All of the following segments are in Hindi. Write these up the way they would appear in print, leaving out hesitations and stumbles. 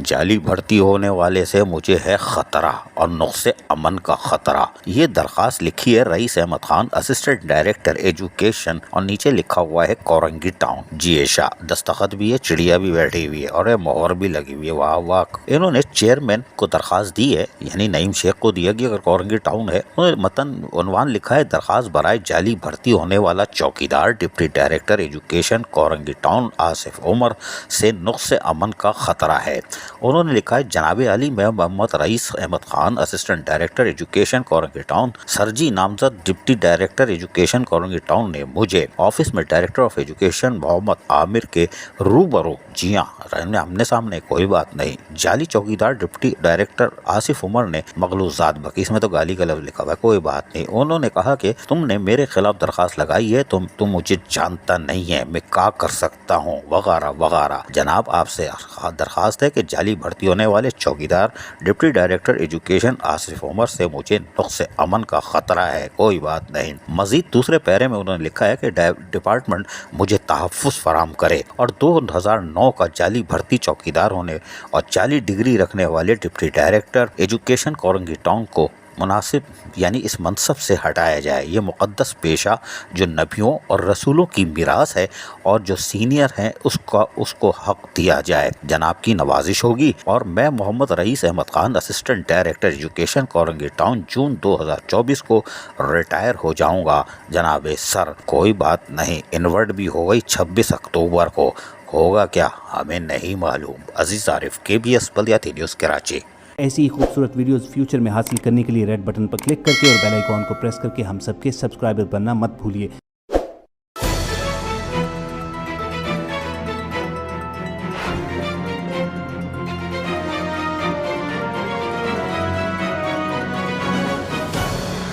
जाली भर्ती होने वाले से मुझे है खतरा और नुक्से अमन का खतरा। ये दरखास्त लिखी है Rais Ahmad Khan, assistant director education, और नीचे लिखा हुआ है कोरंगी टाउन जिएशा। दस्तखत भी है, चिड़िया भी बैठी हुई है और मोहर भी लगी हुई है। वाह वाह। इन्होंने चेयरमैन को दरखास्त दी है, यानी नईम शेख को दिया कि अगर कोरंगी टाउन है। मतन उन्वान लिखा है दरखास्त बराए जाली भर्ती होने वाला चौकीदार deputy director education Korangi town Asif Umar से नुक्से अमन का खतरा है। उन्होंने लिखा है जनाब Ali Mohammad Rais Ahmad Khan, assistant director education Korangi town, सरजी नामजद deputy director education Korangi town ने मुझे ऑफिस में director of education Mohammad Aamir के रूबरू, जी हाँ आमने सामने, कोई बात नहीं, जाली चौकीदार डिप्टी डायरेक्टर आसिफ उमर ने मगलूजात बकी, इसमें तो गाली गलौज लिखा हुआ है, कोई बात नहीं। उन्होंने कहा कि तुमने मेरे खिलाफ दरखास्त लगाई है, तुम मुझे जानता नहीं है, मैं क्या कर सकता हूँ, वगैरह वगैरह। जनाब आपसे दरखास्त है कि जाली भर्ती होने वाले चौकीदार deputy director education Asif Umar से मुझे नुक्से अमन का खतरा है, कोई बात नहीं। मजीद दूसरे पैरे में उन्होंने लिखा है कि डिपार्टमेंट मुझे तहफ़्फ़ुज़ फराहम करे और 2009 का जाली भर्ती चौकीदार होने और 40 डिग्री रखने वाले deputy director education Korangi town को मुनासिब यानी इस मनसब से हटाया जाए। ये मुक़द्दस पेशा जो नबियों और रसूलों की मीरास है और जो सीनियर हैं उसको हक दिया जाए। जनाब की नवाजिश होगी और मैं Mohammad Rais Ahmad Khan, assistant director education Korangi town, June 2024 को रिटायर हो जाऊंगा। जनाब सर, कोई बात नहीं, इनवर्ड भी हो गई 26 अक्टूबर को, होगा क्या हमें नहीं मालूम। अजीज आरिफ, KBS बल्दियाती न्यूज़ कराची। ऐसी ही खूबसूरत वीडियोस फ्यूचर में हासिल करने के लिए रेड बटन पर क्लिक करके और बेल आइकॉन को प्रेस करके हम सबके सब्सक्राइबर बनना मत भूलिए।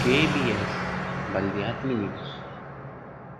KBS बल्दियाती न्यूज़।